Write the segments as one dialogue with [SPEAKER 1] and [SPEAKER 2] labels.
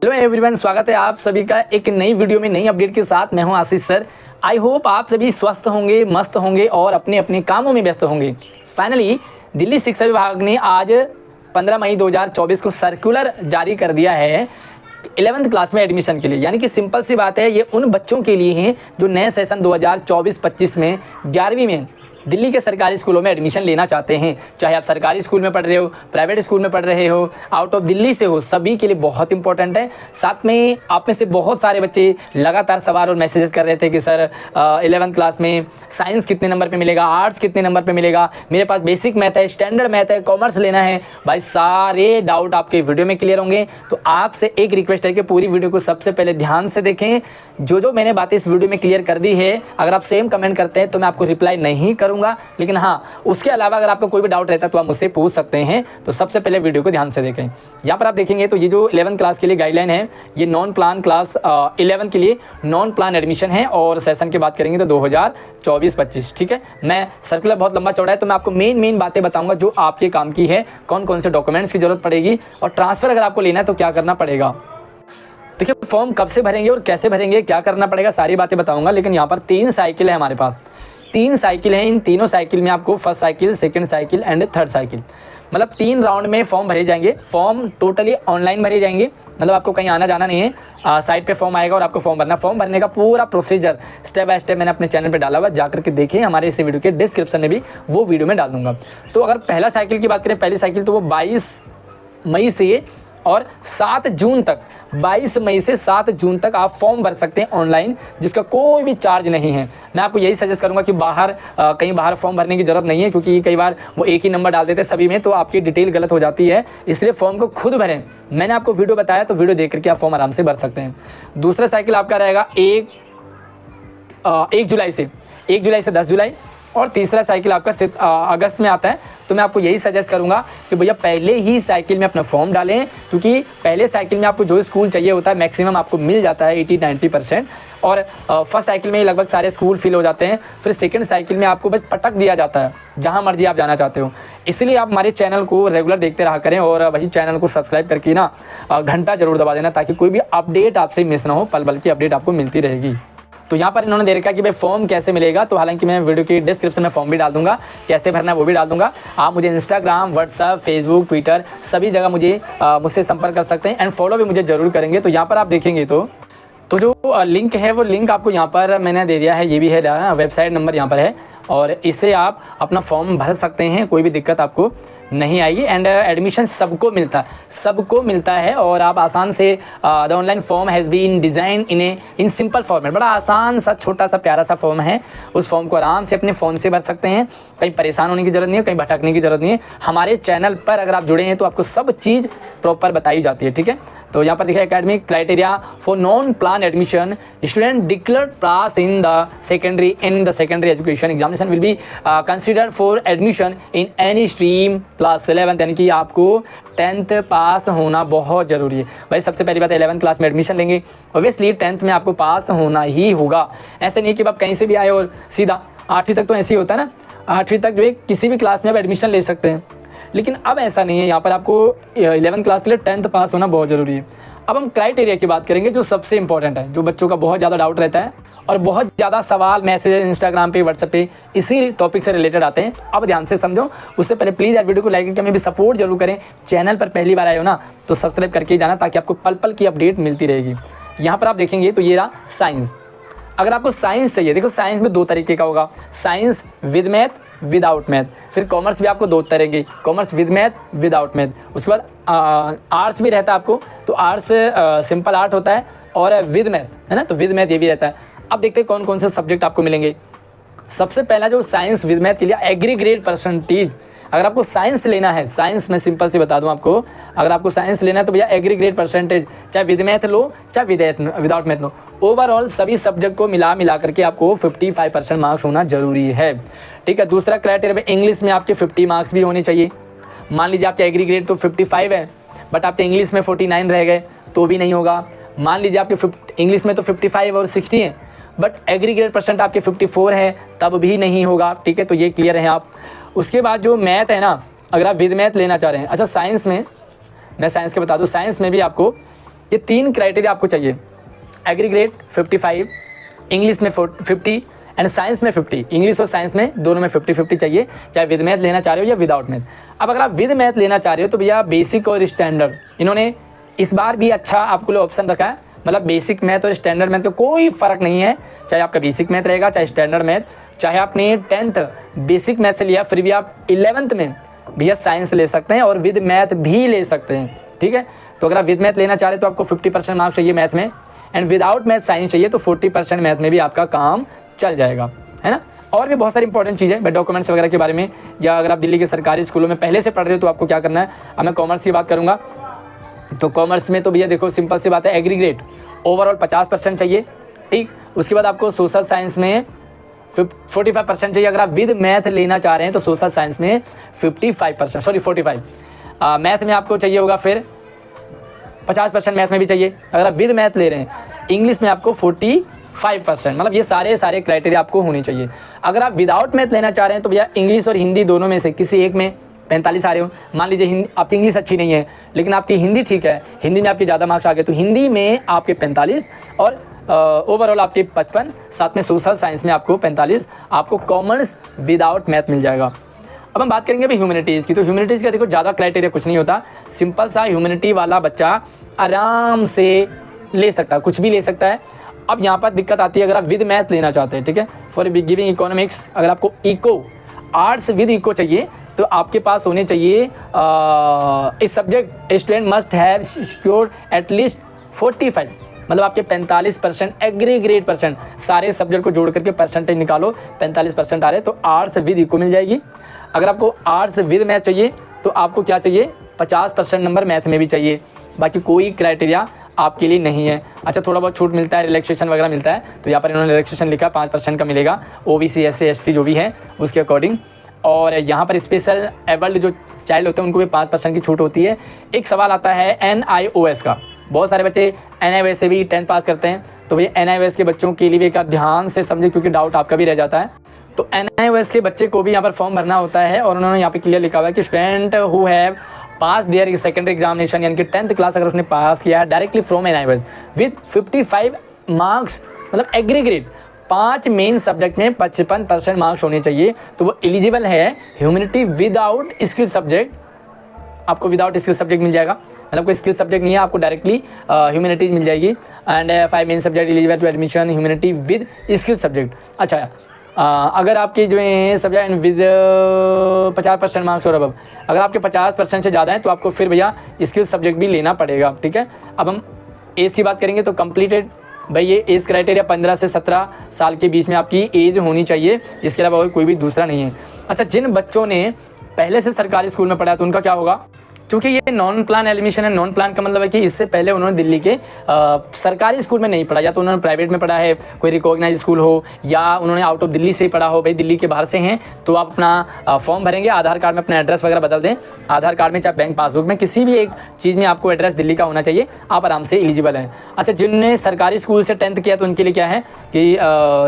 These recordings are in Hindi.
[SPEAKER 1] हेलो एवरीवन, स्वागत है आप सभी का एक नई वीडियो में, नई अपडेट के साथ। मैं हूं आशीष सर। आई होप आप सभी स्वस्थ होंगे, मस्त होंगे और अपने अपने कामों में व्यस्त होंगे। फाइनली दिल्ली शिक्षा विभाग ने आज 15 मई 2024 को सर्कुलर जारी कर दिया है 11th क्लास में एडमिशन के लिए। यानी कि सिंपल सी बात है, ये उन बच्चों के लिए हैं जो नए सेशन 2024-25 में 11वीं में दिल्ली के सरकारी स्कूलों में एडमिशन लेना चाहते हैं। चाहे आप सरकारी स्कूल में पढ़ रहे हो, प्राइवेट स्कूल में पढ़ रहे हो, आउट ऑफ दिल्ली से हो, सभी के लिए बहुत इंपॉर्टेंट है। साथ में आप में से बहुत सारे बच्चे लगातार सवाल और मैसेजेस कर रहे थे कि सर 11th क्लास में साइंस कितने नंबर पे मिलेगा, आर्ट्स कितने नंबर पे मिलेगा, मेरे पास बेसिक मैथ है, स्टैंडर्ड मैथ है, कॉमर्स लेना है। भाई सारे डाउट आपके वीडियो में क्लियर होंगे। तो आपसे एक रिक्वेस्ट है कि पूरी वीडियो को सबसे पहले ध्यान से देखें। जो मैंने बातें इस वीडियो में क्लियर कर दी है, अगर आप सेम कमेंट करते हैं तो मैं आपको रिप्लाई नहीं करूँगा, लेकिन हाँ, उसके अलावा अगर आपको कोई भी डाउट रहता है तो आप मुझसे पूछ सकते हैं। तो सबसे पहले वीडियो को ध्यान से देखें। यहाँ पर आप देखेंगे तो ये जो 11th क्लास के लिए गाइडलाइन है, ये नॉन प्लान क्लास 11 के लिए नॉन प्लान एडमिशन है। और सेशन की बात करेंगे तो 2024-25, ठीक है। मैं सर्कुलर बहुत लंबा चौड़ा है तो मैं आपको मेन बातें बताऊंगा जो आपके काम की है, कौन कौन से डॉक्यूमेंट्स की जरूरत पड़ेगी और ट्रांसफर अगर आपको लेना है तो क्या करना पड़ेगा। देखिए, फॉर्म कब से भरेंगे और कैसे भरेंगे, क्या करना पड़ेगा, सारी बातें बताऊंगा। लेकिन यहाँ पर 3 साइकिल है हमारे पास, 3 साइकिल हैं। इन तीनों साइकिल में आपको first cycle, second cycle and third cycle, मतलब 3 राउंड में फॉर्म भरे जाएंगे। फॉर्म टोटली ऑनलाइन भरे जाएंगे, मतलब आपको कहीं आना जाना नहीं है। साइट पे फॉर्म आएगा और आपको फॉर्म भरना। फॉर्म भरने का पूरा प्रोसीजर स्टेप बाय स्टेप मैंने अपने चैनल पे डाला हुआ, जाकर के देखें। हमारे इस वीडियो के डिस्क्रिप्शन में भी वो वीडियो में डाल दूंगा। तो अगर पहला साइकिल की बात करें, पहली साइकिल तो वो 22 मई से और 7 जून तक, 22 मई से 7 जून तक आप फॉर्म भर सकते हैं ऑनलाइन, जिसका कोई भी चार्ज नहीं है। मैं आपको यही सजेस्ट करूंगा कि कहीं बाहर फॉर्म भरने की ज़रूरत नहीं है, क्योंकि कई बार वो एक ही नंबर डाल देते हैं सभी में, तो आपकी डिटेल गलत हो जाती है। इसलिए फॉर्म को खुद भरें। मैंने आपको वीडियो बताया तो वीडियो देख करके आप फॉर्म आराम से भर सकते हैं। दूसरा साइकिल आपका रहेगा 1 जुलाई से 10 जुलाई। और तीसरा साइकिल आपका अगस्त में आता है। तो मैं आपको यही सजेस्ट करूंगा कि भैया पहले ही साइकिल में अपना फॉर्म डालें, क्योंकि पहले साइकिल में आपको जो स्कूल चाहिए होता है मैक्सिमम आपको मिल जाता है 80-90%। और फर्स्ट साइकिल में ही लगभग सारे स्कूल फिल हो जाते हैं। फिर सेकंड साइकिल में आपको बस पटक दिया जाता है जहां मर्जी आप जाना चाहते हो। इसलिए आप हमारे चैनल को रेगुलर देखते रहा करें और वही चैनल को सब्सक्राइब करके ना घंटा जरूर दबा देना, ताकि कोई भी अपडेट आपसे मिस ना हो, पल पल की अपडेट आपको मिलती रहेगी। तो यहाँ पर इन्होंने दे रखा कि भाई फॉर्म कैसे मिलेगा। तो हालांकि मैं वीडियो की डिस्क्रिप्शन में फॉर्म भी डाल दूंगा, कैसे भरना है वो भी डाल दूंगा। आप मुझे इंस्टाग्राम, व्हाट्सअप, फेसबुक, ट्विटर सभी जगह मुझसे संपर्क कर सकते हैं एंड फॉलो भी मुझे जरूर करेंगे। तो यहाँ पर आप देखेंगे तो जो लिंक है वो लिंक आपको यहाँ पर मैंने दे दिया है। ये भी है, वेबसाइट नंबर यहाँ पर है और इससे आप अपना फॉर्म भर सकते हैं, कोई भी दिक्कत आपको नहीं आएगी। एंड एडमिशन सबको मिलता है और आप आसान से the online form has been design in simple format. बड़ा आसान सा छोटा सा प्यारा सा फॉर्म है। उस फॉर्म को आराम से अपने फ़ोन से भर सकते हैं। कहीं परेशान होने की ज़रूरत नहीं है, कहीं भटकने की ज़रूरत नहीं है। हमारे चैनल पर अगर आप जुड़े हैं तो आपको सब चीज़ प्रॉपर बताई जाती है, ठीक है। तो यहाँ पर देखिए, academic criteria for non plan admission student declared pass in the secondary education examination will be considered for admission in any stream class 11th। यानी कि आपको 10th पास होना बहुत ज़रूरी है। भाई सबसे पहली बात, 11th क्लास में एडमिशन लेंगे, ऑब्वियसली 10th में आपको पास होना ही होगा। ऐसे नहीं कि आप कहीं से भी आए और सीधा 8वीं तक तो ऐसे ही होता है ना, 8वीं तक जो है किसी भी क्लास में आप एडमिशन ले सकते हैं। लेकिन अब ऐसा नहीं है, यहाँ पर आपको 11th क्लास के लिए 10th पास होना बहुत ज़रूरी है। अब हम क्राइटेरिया की बात करेंगे, जो सबसे इंपॉर्टेंट है, जो बच्चों का बहुत ज़्यादा डाउट रहता है और बहुत ज़्यादा सवाल मैसेज इंस्टाग्राम पे, व्हाट्सएप पे इसी टॉपिक से रिलेटेड आते हैं। अब ध्यान से समझो। उससे पहले प्लीज़ यार वीडियो को लाइक करके हमें भी सपोर्ट जरूर करें। चैनल पर पहली बार आए हो ना तो सब्सक्राइब करके ही जाना, ताकि आपको पल पल की अपडेट मिलती रहेगी। यहाँ पर आप देखेंगे तो ये रहा साइंस। अगर आपको साइंस चाहिए, देखो साइंस में 2 तरीके का होगा, science with math, without math. फिर कॉमर्स भी आपको 2 तरह की, commerce with math, without math. उसके बाद आर्ट्स भी रहता है आपको, तो आर्ट्स सिंपल आर्ट होता है और विद मैथ, है ना, तो विद मैथ ये भी रहता है। अब देखते हैं कौन कौन से सब्जेक्ट आपको मिलेंगे। सबसे पहला जो साइंस विद मैथ के लिए एग्रीगेट परसेंटेज, अगर आपको साइंस लेना है, साइंस में सिंपल से बता दूं आपको, अगर आपको साइंस लेना है तो भैया एग्रीगेट परसेंटेज, चाहे विद मैथ लो चाहे विदाउट मैथ लो, ओवरऑल सभी सब्जेक्ट को मिला करके आपको 55% मार्क्स होना जरूरी है, ठीक है। दूसरा क्राइटेरिया, इंग्लिश में आपके 50 मार्क्स भी होने चाहिए। मान लीजिए आपके एग्रीगेट तो 55 है, बट आपके इंग्लिश में 49 रह गए तो भी नहीं होगा। मान लीजिए आपके इंग्लिश में तो 55 और 60 हैं, बट एग्रीगेट परसेंट आपके 54 है, तब भी नहीं होगा, ठीक है। तो ये क्लियर है आप। उसके बाद जो मैथ है ना, अगर आप विद मैथ लेना चाह रहे हैं, अच्छा साइंस में, मैं साइंस के बता दूं, साइंस में भी आपको ये 3 क्राइटेरिया आपको चाहिए। एग्रीग्रेड 55, इंग्लिश में 50 एंड साइंस में 50। इंग्लिश और साइंस में दोनों में 50-50 चाहिए, चाहे विद मैथ लेना चाह रहे हो या विदाउट मैथ। अब अगर आप विद मैथ लेना चाह रहे हो तो भैया बेसिक और स्टैंडर्ड इन्होंने इस बार भी अच्छा आपको लिए ऑप्शन रखा है। मतलब बेसिक मैथ और स्टैंडर्ड मैथ का कोई फ़र्क नहीं है, चाहे आपका बेसिक मैथ रहेगा चाहे स्टैंडर्ड मैथ। चाहे आपने 10th बेसिक मैथ से लिया फिर भी आप 11th में भैया साइंस ले सकते हैं और विद मैथ भी ले सकते हैं, ठीक है। तो अगर आप विद मैथ लेना चाह रहे हैं तो आपको 50% मार्क्स चाहिए मैथ में, एंड विदाउट मैथ साइंस चाहिए तो 40% मैथ में भी आपका काम चल जाएगा, है ना। और भी बहुत सारी इंपॉर्टेंट चीज़ें है डॉक्यूमेंट्स वगैरह के बारे में, या अगर आप दिल्ली के सरकारी स्कूलों में पहले से पढ़ रहे हो तो आपको क्या करना है। अब मैं कॉमर्स की बात करूँगा तो कॉमर्स में तो भैया देखो सिंपल सी बात है, एग्रीग्रेड ओवरऑल 50% चाहिए, ठीक। उसके बाद आपको सोशल साइंस में 45% चाहिए। अगर आप विद मैथ लेना चाह रहे हैं तो सोशल साइंस में 45 मैथ में आपको चाहिए होगा, फिर 50% मैथ में भी चाहिए। अगर आप विद मैथ ले रहे हैं इंग्लिश में आपको 45%, मतलब ये सारे क्राइटेरिया आपको होने चाहिए। अगर आप विदाउट मैथ लेना चाह रहे हैं तो भैया इंग्लिश और हिंदी दोनों में से किसी एक में 45 आ रहे हो। मान लीजिए हिंदी आपकी इंग्लिश अच्छी नहीं है लेकिन आपकी हिंदी ठीक है, हिंदी में आपके ज़्यादा मार्क्स आ गए तो हिंदी में आपके 45 और ओवरऑल आपके 55, साथ में सोशल साइंस में आपको 45, आपको कॉमर्स विदाउट मैथ मिल जाएगा। अब हम बात करेंगे अभी ह्यूमैनिटीज़ की। तो ह्यूमैनिटीज़ का देखो ज़्यादा क्राइटेरिया कुछ नहीं होता, सिंपल सा ह्यूमैनिटी वाला बच्चा आराम से ले सकता है, कुछ भी ले सकता है। अब यहाँ पर दिक्कत आती है अगर आप विद मैथ लेना चाहते हैं, ठीक है। फॉर गिविंग इकोनॉमिक्स अगर आपको इको आर्ट्स विद इको चाहिए तो आपके पास होने चाहिए इस subject student must have secured at least 45, मतलब आपके 45% एग्रीग्रेड परसेंट, सारे सब्जेक्ट को जोड़ करके परसेंटेज निकालो, 45% आ रहे तो आर्ट्स विद इको मिल जाएगी। अगर आपको आर्ट्स विद मैथ चाहिए तो आपको क्या चाहिए, 50% नंबर मैथ में भी चाहिए। बाकी कोई क्राइटेरिया आपके लिए नहीं है। अच्छा थोड़ा बहुत छूट मिलता है, रिलैक्सेशन वगैरह मिलता है, तो यहाँ पर इन्होंने रिलैक्सेशन लिखा 5% का मिलेगा OBC SC ST जो भी है उसके अकॉर्डिंग। और यहाँ पर स्पेशल एबल्ड जो चाइल्ड होते हैं उनको भी 5% की छूट होती है। एक सवाल आता है NIOS का, बहुत सारे बच्चे NIOS से भी 10th पास करते हैं, तो भैया NIOS के बच्चों के लिए भी एक ध्यान से समझे क्योंकि डाउट आपका भी रह जाता है। तो NIOS के बच्चे को भी यहाँ पर फॉर्म भरना होता है और उन्होंने यहाँ पे क्लियर लिखा हुआ है कि student who have pass their secondary examination यानी कि 10th क्लास अगर उसने पास किया है directly from NIOS with 55 marks, मतलब एग्रीग्रेड 5 मेन सब्जेक्ट में 55% मार्क्स होने चाहिए तो वो एलिजिबल है ह्यूमैनिटी विदाउट स्किल सब्जेक्ट। आपको विदाउट स्किल सब्जेक्ट मिल जाएगा, मतलब कोई स्किल सब्जेक्ट नहीं है, आपको डायरेक्टली ह्यूमैनिटीज मिल जाएगी। And 5 main subject eligible to admission humanity with skill subject. अच्छा अगर आपके जो है सब्जेक्ट विद 50% मार्क्स और अब अगर आपके 50% से ज़्यादा है तो आपको फिर भैया स्किल सब्जेक्ट भी लेना पड़ेगा, ठीक है। अब हम एज की बात करेंगे तो कंप्लीटेड भाई ये एज क्राइटेरिया 15 से 17 साल के बीच में आपकी एज होनी चाहिए, इसके अलावा और कोई भी दूसरा नहीं है। अच्छा जिन बच्चों ने पहले से सरकारी स्कूल में पढ़ा है तो उनका क्या होगा, क्योंकि ये नॉन प्लान एडमिशन है। नॉन प्लान का मतलब है कि इससे पहले उन्होंने दिल्ली के सरकारी स्कूल में नहीं पढ़ा, या तो उन्होंने प्राइवेट में पढ़ा है, कोई रिकॉग्नाइज स्कूल हो, या उन्होंने आउट ऑफ दिल्ली से ही पढ़ा हो, भाई दिल्ली के बाहर से हैं तो आप अपना फॉर्म भरेंगे, आधार कार्ड में अपना एड्रेस वगैरह बदल दें, आधार कार्ड में चाहे बैंक पासबुक में किसी भी एक चीज़ में आपको एड्रेस दिल्ली का होना चाहिए, आप आराम से एलिजिबल हैं। अच्छा जिनने सरकारी स्कूल से 10th किया तो उनके लिए क्या है कि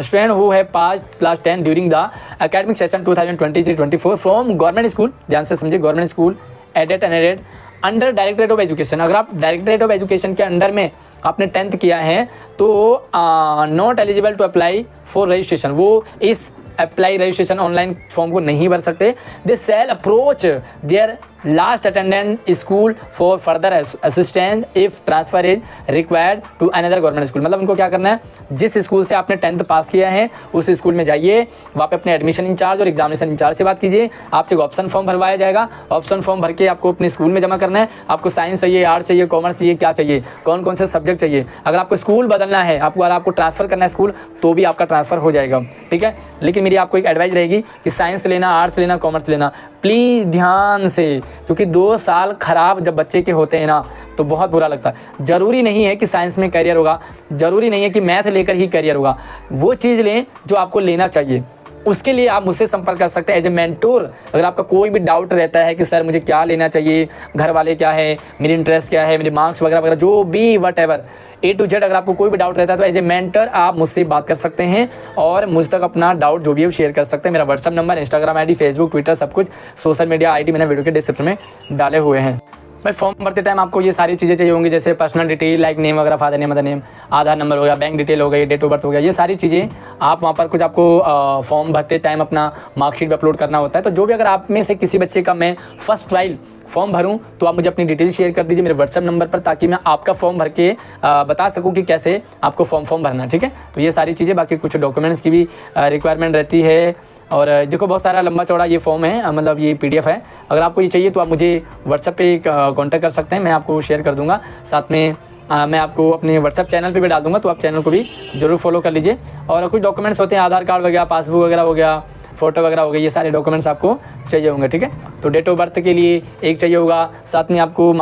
[SPEAKER 1] स्टूडेंट हु है pass class 10 during the academic session 2023-24 from government school, ध्यान से समझिए, government school aided and aided under directorate of education. अगर आप डायरेक्टरेट ऑफ एजुकेशन के अंडर में आपने 10th किया है तो not eligible to apply for registration, वो इस अप्लाई रजिस्ट्रेशन ऑनलाइन फॉर्म को नहीं भर सकते। They shall approach their last attended school for further assistance if transfer is required to another government school. मतलब उनको क्या करना है, जिस स्कूल से आपने 10th पास किया है उस स्कूल में जाइए, वहाँ पे अपने एडमिशन इंचार्ज और एग्जामिनेशन इंचार्ज से बात कीजिए, आपसे ऑप्शन फॉर्म भरवाया जाएगा, ऑप्शन फॉर्म भर के आपको अपने स्कूल में जमा करना है। आपको साइंस चाहिए, आर्ट्स चाहिए, कॉमर्स चाहिए, क्या चाहिए, कौन कौन से सब्जेक्ट चाहिए। अगर आपको स्कूल बदलना है, आपको ट्रांसफर करना है स्कूल, तो भी आपका ट्रांसफर हो जाएगा, ठीक है। लेकिन मेरी आपको एक एडवाइस रहेगी कि साइंस लेना, आर्ट्स लेना, कॉमर्स लेना, प्लीज़ ध्यान से, क्योंकि 2 साल खराब जब बच्चे के होते हैं ना तो बहुत बुरा लगता है। ज़रूरी नहीं है कि साइंस में करियर होगा, ज़रूरी नहीं है कि मैथ लेकर ही करियर होगा, वो चीज़ लें जो आपको लेना चाहिए। उसके लिए आप मुझसे संपर्क कर सकते हैं एज ए मेंटोर। अगर आपका कोई भी डाउट रहता है कि सर मुझे क्या लेना चाहिए, घर वाले क्या है, मेरी इंटरेस्ट क्या है, मेरे मार्क्स वगैरह वगैरह, जो भी what ever A to Z, अगर आपको कोई भी डाउट रहता है तो एज ए मेंटर आप मुझसे बात कर सकते हैं और मुझ तक अपना डाउट जो भी है शेयर कर सकते हैं। मेरा WhatsApp number, Instagram ID, Facebook, Twitter, सब कुछ सोशल मीडिया ID मैंने वीडियो के डिस्क्रिप्शन में डाले हुए हैं। भाई फॉर्म भरते टाइम आपको ये सारी चीज़ें चाहिए होंगी, जैसे पर्सनल डिटेल लाइक नेम वगैरह, फादर नेम, मदर नेम, आधार नंबर हो गया, बैंक डिटेल हो गई, डेट ऑफ बर्थ हो गया, ये सारी चीज़ें आप वहाँ पर कुछ आपको फॉर्म भरते टाइम अपना मार्कशीट अपलोड करना होता है। तो जो भी अगर आप में से किसी बच्चे का मैं फर्स्ट ट्रायल फॉर्म भरूं तो आप मुझे अपनी डिटेल शेयर कर दीजिए मेरे व्हाट्सअप नंबर पर, ताकि मैं आपका फॉर्म भर के बता सकूं कि कैसे आपको फॉर्म भरना है। ठीक है, तो ये सारी चीज़ें, बाकी कुछ डॉक्यूमेंट्स की भी रिक्वायरमेंट रहती है। और देखो बहुत सारा लंबा चौड़ा ये फॉर्म है, मतलब ये PDF है। अगर आपको ये चाहिए तो आप मुझे व्हाट्सएप पे कांटेक्ट कर सकते हैं, मैं आपको शेयर कर दूंगा। साथ में मैं आपको अपने व्हाट्सएप चैनल पे भी डाल दूंगा, तो आप चैनल को भी जरूर फॉलो कर लीजिए। और कुछ डॉक्यूमेंट्स होते हैं, आधार कार्ड वगैरह, पासबुक वगैरह हो गया, फ़ोटो वगैरह हो गई, ये सारे डॉक्यूमेंट्स आपको चाहिए होंगे। ठीक है, तो डेट ऑफ बर्थ के लिए एक चाहिए होगा, साथ में आपको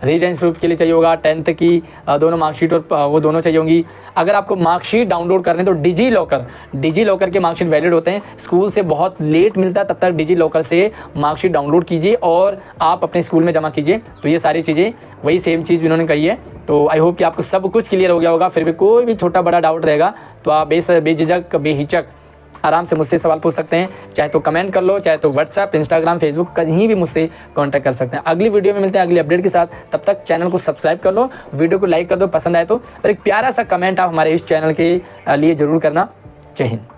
[SPEAKER 1] रेजिडेंस प्रूफ के लिए चाहिए होगा 10th की दोनों मार्कशीट, और वो दोनों चाहिए होंगी। अगर आपको मार्कशीट डाउनलोड करने तो डिजी लॉकर के मार्कशीट वैलिड होते हैं, स्कूल से बहुत लेट मिलता है, तब तक डिजी लॉकर से मार्कशीट डाउनलोड कीजिए और आप अपने स्कूल में जमा कीजिए। तो ये सारी चीज़ें वही सेम चीज़ इन्होंने कही है। तो आई होप कि आपको सब कुछ क्लियर हो गया होगा। फिर भी कोई भी छोटा बड़ा डाउट रहेगा तो आप बेझिझक बेहिचक आराम से मुझसे सवाल पूछ सकते हैं, चाहे तो कमेंट कर लो, चाहे तो व्हाट्सएप, इंस्टाग्राम, फेसबुक, कहीं भी मुझसे कांटेक्ट कर सकते हैं। अगली वीडियो में मिलते हैं अगली अपडेट के साथ, तब तक चैनल को सब्सक्राइब कर लो, वीडियो को लाइक कर दो पसंद आए तो, और एक प्यारा सा कमेंट आप हमारे इस चैनल के लिए ज़रूर करना। जय हिंद।